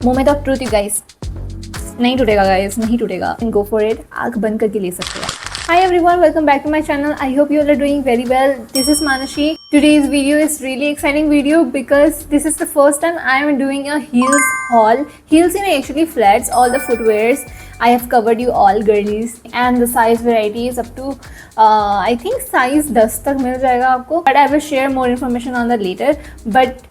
Moment of truth you guys, नहीं टूटेगा guys, नहीं टूटेगा. गो फॉर इट, आंख बंद करके ले सकते हो. Hi everyone, welcome back to my channel. I hope you all are doing very well. This is Manashi. Today's video is really exciting video because this is the first time I am doing a heels haul. Heels in actually flats, all the footwears. I have covered you all girlies and the size variety is up to I think size 10 तक मिल जाएगा आपको. But I will share more information on that later. But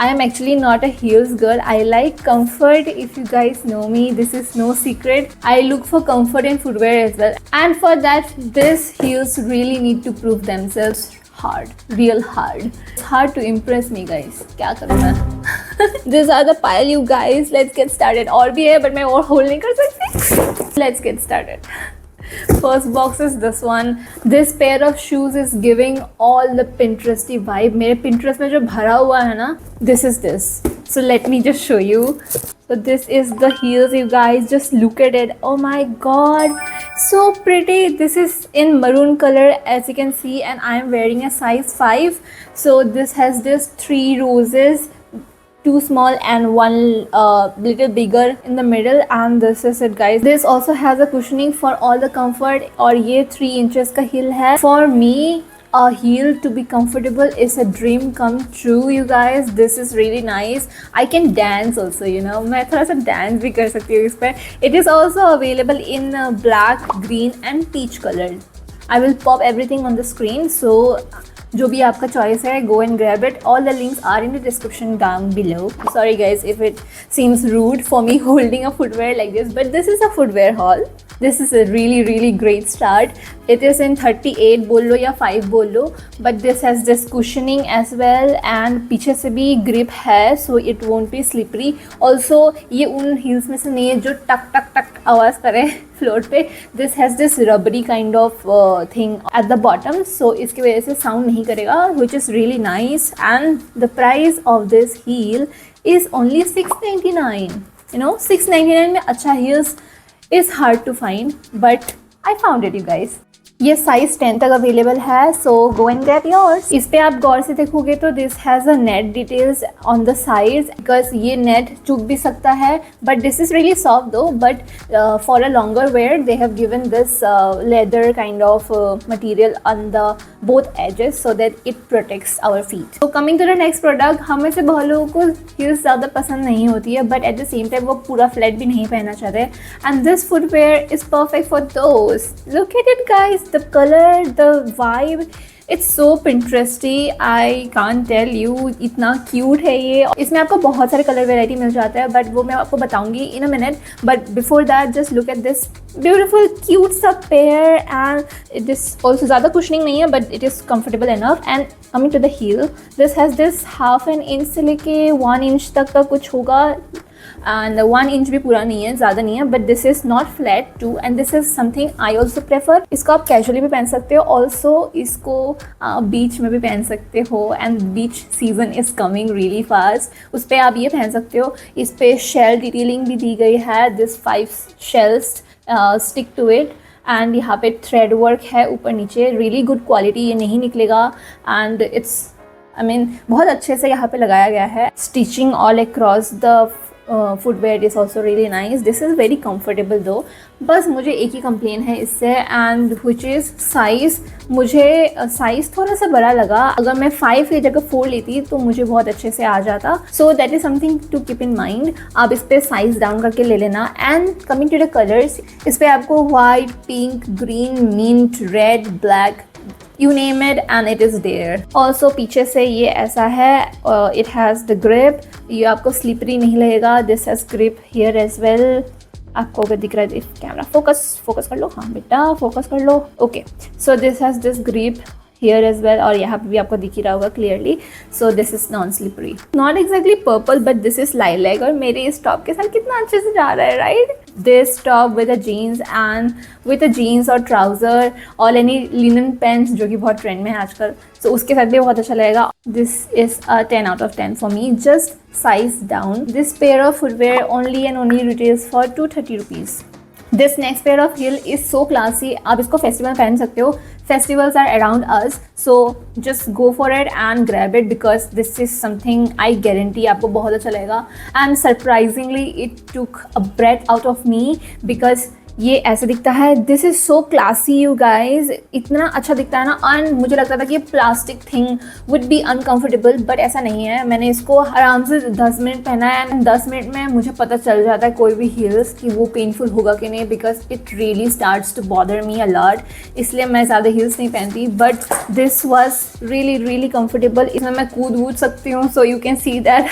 I am actually not a heels girl. I like comfort. If you guys know me, this is no secret. I look for comfort in footwear as well. And for that, this heels really need to prove themselves hard, real hard. It's hard to impress me, guys. क्या करूँ मैं? These are the pile, you guys. Let's get started. और भी है, but मैं और hold नहीं कर सकती. Let's get started. First box is this one. This pair of shoes is giving all the Pinteresty vibe. मेरे Pinterest में जो भरा हुआ है ना, this is this. So let me just show you. So this is the heels, you guys. Just look at it. Oh my god, so pretty. This is in maroon color, as you can see, and I am wearing a size 5. So this has this 3 roses. 2 small and 1 little bigger in the middle, and this is it guys. This also has a cushioning for all the comfort और ये 3 inches का heel है. For me, a heel to be comfortable is a dream come true, you guys. This is really nice. I can dance also, you know. मैं थोड़ा सा dance भी कर सकती हूँ इस पर. It is also available in black, green and peach colored. I will pop everything on the screen, so जो भी आपका चॉइस है, go and grab it. All the links are in the description down below. Sorry guys if it seems rude for me holding a footwear like this, but this is a footwear haul. This is a really great start. It is in 38 बोल लो या 5 बोल लो, but this has this cushioning as well and पीछे से भी grip है, so it won't be slippery. Also ये उन heels में से नहीं है जो टक टक टक आवाज़ करे फ्लोर पे. This has this rubbery kind of thing at the bottom, so इसकी वजह से sound नहीं करेगा, which is really nice. And the price of this heel is only $6.99. You know, $6.99 में अच्छा heels is hard to find, but I found it, you guys. ये size 10 तक available है, so go and grab yours. इस पे आप गौर से देखोगे तो this has a net details on the sides, because ये नेट चुभ भी सकता है, but this is really soft though. But for a longer wear they have given this leather kind of material on the both edges so that it protects our feet. So coming to the next product, हमें से बहुत लोगों को heels ज़्यादा पसंद नहीं होती है, but at the same time वो पूरा फ्लैट भी नहीं पहनना चाहते, and this footwear is perfect for those. Look at it guys. The color, the vibe, it's so Pinteresty. I can't tell you, इतना cute है ये. इसमें आपको बहुत सारे कलर वेराइटी मिल जाता है, बट वो मैं आपको बताऊंगी in a minute. But before that, just look at this beautiful cute सा pair, and it is also ज़्यादा cushioning नहीं है, but it is comfortable enough. And coming to the heel, this has this half an inch से लेके 1 inch तक का कुछ होगा, and 1 inch भी पूरा नहीं है, ज़्यादा नहीं है, but this is not flat too, and this is something I also prefer. इसको आप कैजुअली भी पहन सकते हो, also इसको बीच में भी पहन सकते हो, and beach season is coming really fast. उस पर आप ये पहन सकते हो. इस पर शेल डिटेलिंग भी दी गई है, this 5 shells stick to it, and यहाँ पे थ्रेड वर्क है ऊपर नीचे, रियली गुड क्वालिटी, ये नहीं निकलेगा, एंड इट्स बहुत अच्छे से यहाँ पे लगाया गया है. Stitching all across the footwear is also really nice. This is very comfortable दो. बस मुझे एक ही कंप्लेन है इससे, एंड विच इज़ साइज़. मुझे साइज़ थोड़ा सा बड़ा लगा. अगर मैं 5 की जगह 4 लेती तो मुझे बहुत अच्छे से आ जाता. So that is something to keep in mind. आप इस पर साइज़ डाउन करके ले लेना. And coming to the colours, इस पर आपको white, pink, green, mint, red, black, you name it and it is there. Also पीछे से ये ऐसा है, it has the grip, ये आपको स्लिपरी नहीं लगेगा. this has grip here as well. आपको अगर दिख रहा है, इफ कैमरा फोकस कर लो, हाँ बेटा फोकस कर लो. Okay, so this has this grip here as well, और यहाँ पे भी आपको दिख ही रहा होगा clearly. So this is non slippery, not exactly purple, but this is lilac. और मेरे इस टॉप के साथ कितना अच्छे से जा रहा है, right? This top with a jeans and with a jeans और ट्राउजर और एनी लिनन पैंट्स जो कि बहुत ट्रेंड में है आजकल, सो उसके साथ भी बहुत अच्छा लगेगा. This is a 10 out of 10 for me. Just size down. This pair of footwear only and only retails for 230 rupees. This next pair of heel is so classy. आप इसको फेस्टिवल पहन सकते हो. Festivals are around us, so just go for it and grab it because this is something I guarantee आपको बहुत अच्छा लगेगा. And surprisingly it took a breath out of me because ये ऐसे दिखता है. This is so classy you guys. इतना अच्छा दिखता है ना. एंड मुझे लगता था कि ये plastic thing would be uncomfortable, but ऐसा नहीं है. मैंने इसको आराम से 10 मिनट पहना है एंड 10 मिनट में मुझे पता चल जाता है कोई भी हील्स कि वो पेनफुल होगा कि नहीं, because it really starts to bother me a lot. इसलिए मैं ज़्यादा हील्स नहीं पहनती, but this was really comfortable. इसमें मैं कूद वूद सकती हूँ, so you can see that.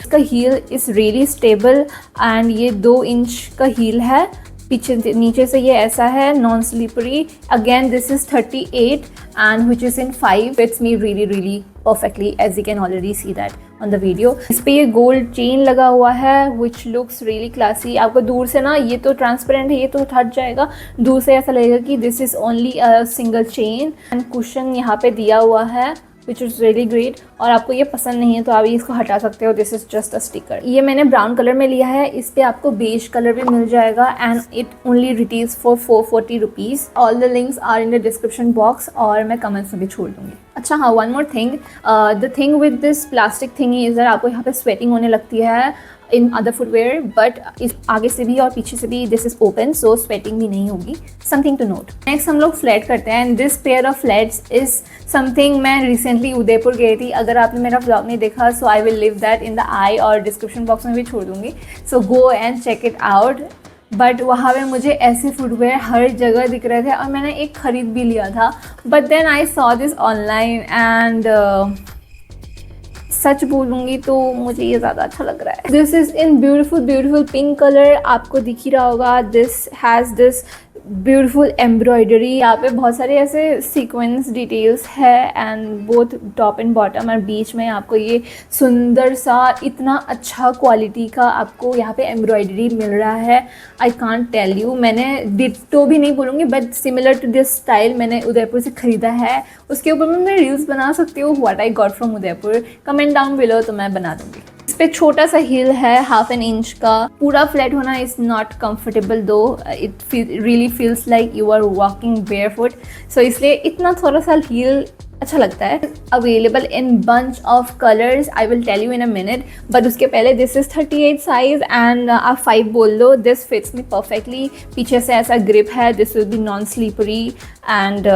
इसका heel is really stable and ये 2 इंच का हील है. पीछे नीचे से ये ऐसा है, non slippery. Again this is 38 and which is in 5. Fits me really perfectly as you can already see that on the video. इस पे ये गोल्ड चेन लगा हुआ है विच लुक्स रियली क्लासी. आपको दूर से ना, ये तो ट्रांसपेरेंट है, ये तो हट जाएगा. दूर से ऐसा लगेगा कि this is only a single chain. And cushion यहाँ पे दिया हुआ है विच इज़ रियली ग्रेट. और आपको ये पसंद नहीं है तो आप इसको हटा सकते हो. This is just a sticker. ये मैंने ब्राउन कलर में लिया है. इस पर आपको बेज कलर भी मिल जाएगा and it only retails for 440 rupees. All the links are in the description box और मैं कमेंट्स में भी छोड़ दूँगी. अच्छा हाँ, one more thing. The thing with this plastic thing is that आपको यहाँ पे स्वेटिंग होने लगती है इन अदर फुटवेयर, बट इस आगे से भी और पीछे से भी this is open, so sweating भी नहीं होगी. Something to note. नेक्स्ट हम लोग फ्लैट करते हैं and this pair of flats is something. मैं रिसेंटली उदयपुर गई थी. अगर आपने मेरा व्लॉग नहीं देखा so I will leave that in the I और डिस्क्रिप्शन बॉक्स में भी छोड़ दूंगी. So go and check it out. But वहाँ पे मुझे ऐसे फुटवेयर हर जगह दिख रहे थे और मैंने एक ख़रीद भी लिया था. But then I saw this online and सच बोलूँगी तो मुझे ये ज़्यादा अच्छा लग रहा है. This is in beautiful pink colour. आपको दिख ही रहा होगा. This has this beautiful embroidery. यहाँ पे बहुत सारे ऐसे सीक्वेंस डिटेल्स है and both top and bottom और बीच में आपको ये सुंदर सा इतना अच्छा क्वालिटी का आपको यहाँ पे एम्ब्रॉयडरी मिल रहा है. I can't tell you. मैंने डिट्टो भी नहीं बोलूँगी but similar to this style मैंने उदयपुर से ख़रीदा है. उसके ऊपर मैं रील्स बना सकती हूँ what I got from Udaipur. Comment down below तो मैं बना दूँगी. इस पे छोटा सा हील है 1/2 इंच का. पूरा फ्लैट होना is not comfortable though. It really feels like you are walking barefoot. So इसलिए इतना थोड़ा सा हील अच्छा लगता है. Available in bunch of colours. I will tell you in a minute. But उसके पहले दिस इज़ 38 साइज एंड आप 5 बोल दो. This fits me perfectly. पीछे से ऐसा ग्रिप है. This will be non slippery and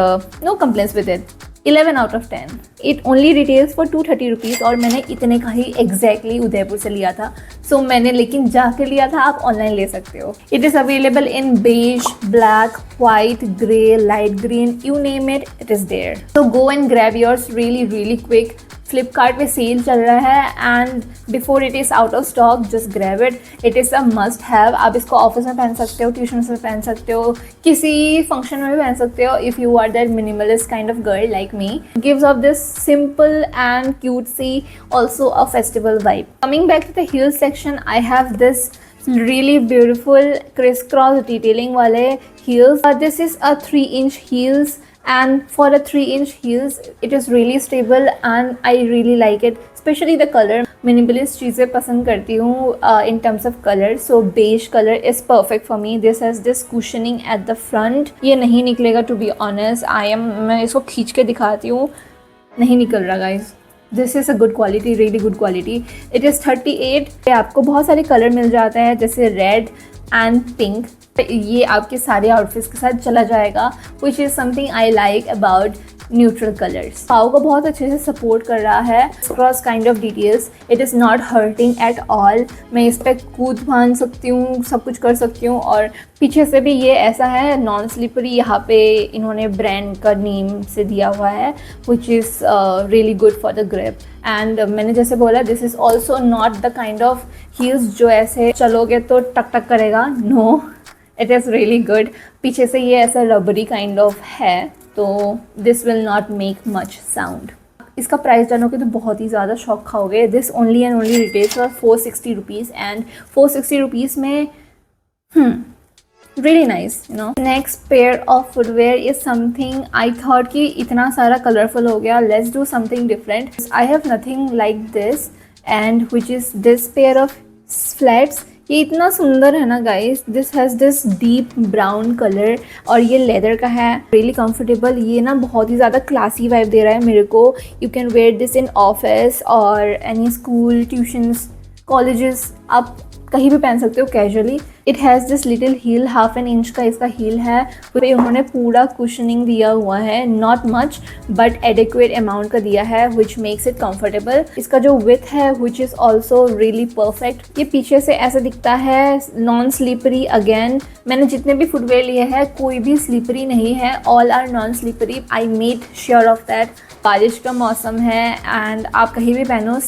no complaints with it. 11 out of 10. It only retails for 230 rupees और मैंने इतने का ही एग्जैक्टली उदयपुर से लिया था. सो मैंने लेकिन जाकर लिया था. आप ऑनलाइन ले सकते हो. It is available in beige, black, white, grey, light green, you name it, it is there. So go and grab yours really quick. Flipkart पे सेल चल रहा है and before it is out of stock just grab it. It is a must have. आप इसको office में पहन सकते हो, ट्यूशन में पहन सकते हो, किसी फंक्शन में भी पहन सकते हो if you are that minimalist kind of girl like me. Gives off this simple and cutesy also a festival vibe. Coming back to the heel section, I have this really beautiful crisscross detailing wale heels. This is a 3-inch heels and for a 3-inch heels it is really stable and I really like it, especially the color. Minimalist चीज़ें पसंद करती हूँ in terms of color, so beige color is perfect for me. This has this cushioning at the front. ये नहीं निकलेगा to be honest. मैं इसको खींच के दिखाती हूँ, नहीं निकल रहा guys. This is a good quality, really good quality. It is 38. आपको बहुत सारे कलर मिल जाते हैं जैसे रेड एंड पिंक. ये आपके सारे आउटफिट्स के साथ चला जाएगा which is something I like about neutral colours. पाव को बहुत अच्छे से सपोर्ट कर रहा है. Cross kind of details. It is not hurting at all. मैं इस पर कूद फान सकती हूँ, सब कुछ कर सकती हूँ. और पीछे से भी ये ऐसा है नॉन स्लीपरी. यहाँ पे इन्होंने ब्रांड का नेम से दिया हुआ है which is really good for the grip. And मैंने जैसे बोला this is also not the kind of heels जो ऐसे चलोगे तो टक टक करेगा. No, it is really good. पीछे से ये ऐसा रबरी काइंड ऑफ है तो this will not make much sound. इसका प्राइस जानोगे तो बहुत ही ज़्यादा शॉक खाओगे. This only and only retails for 460 rupees and 460 rupees में really nice, you know. Next pair of footwear is something I thought कि इतना सारा colorful हो गया, let's do something different. I have nothing like this and which is this pair of flats. ये इतना सुंदर है ना guys, this has this deep brown colour और ये लेदर का है, रियली कंफर्टेबल। ये ना बहुत ही ज़्यादा क्लासी वाइब दे रहा है मेरे को। You can wear this in office और एनी स्कूल, ट्यूशंस, कॉलेजेस, आप कहीं भी पहन सकते हो casually. It has this little heel, 1/2 inch का इसका हील है। फिर उन्होंने पूरा कुशनिंग दिया हुआ है, not much but adequate amount का दिया है, विच मेक्स इट कंफर्टेबल। इसका जो विथ है which is also really perfect. ये पीछे से ऐसा दिखता है, नॉन स्लीपरी। अगेन मैंने जितने भी फुटवेयर लिए हैं कोई भी स्लीपरी नहीं है, all are non slippery. I made sure of that. बारिश का मौसम है एंड आप कहीं भी पहनो,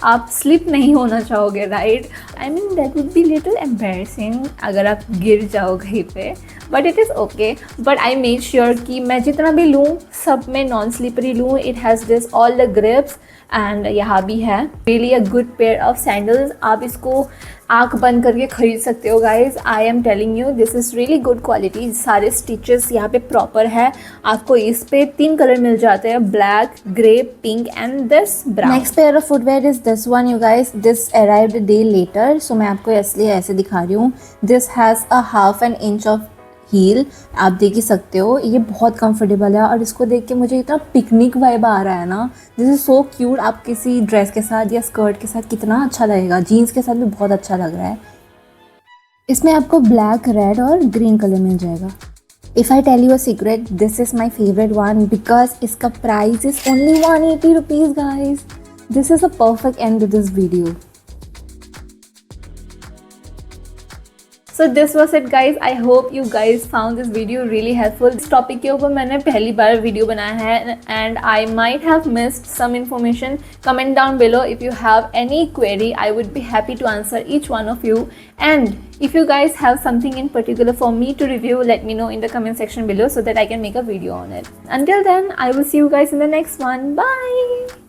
आप स्लिप नहीं होना चाहोगे, right? I mean that would be little embarrassing अगर आप गिर जाओ कहीं पे, but it is okay. But I made sure कि मैं जितना भी लूँ सब में नॉन स्लीपरी लूँ। It has this all the grips and यहाँ भी है। Really a good pair of sandals. आप इसको आँख बंद करके खरीद सकते हो guys. I am telling you this is really good quality. सारे स्टिचेस यहाँ पे प्रॉपर है। आपको इस पे 3 कलर मिल जाते हैं, black, grey, pink and this brown. Next pair of footwear is this one you guys. This arrived a day later, so मैं आपको इसलिए ऐसे दिखा रही हूँ। This has a 1/2 inch of heel, आप देख ही सकते हो। ये बहुत कंफर्टेबल है और इसको देख के मुझे इतना पिकनिक वाइब आ रहा है ना। This is so cute. आप किसी ड्रेस के साथ या स्कर्ट के साथ कितना अच्छा लगेगा, जीन्स के साथ भी बहुत अच्छा लग रहा है। इसमें आपको ब्लैक, रेड और ग्रीन कलर मिल जाएगा। If I tell you a secret, this is my favourite one because इसका price is only 180 rupees guys. This is a perfect end to this video. So this was it guys. I hope you guys found this video really helpful. इस topic के ऊपर मैंने पहली बार video बनाया है and I might have missed some information. Comment down below if you have any query. I would be happy to answer each one of you. And if you guys have something in particular for me to review, let me know in the comment section below so that I can make a video on it. Until then, I will see you guys in the next one. Bye!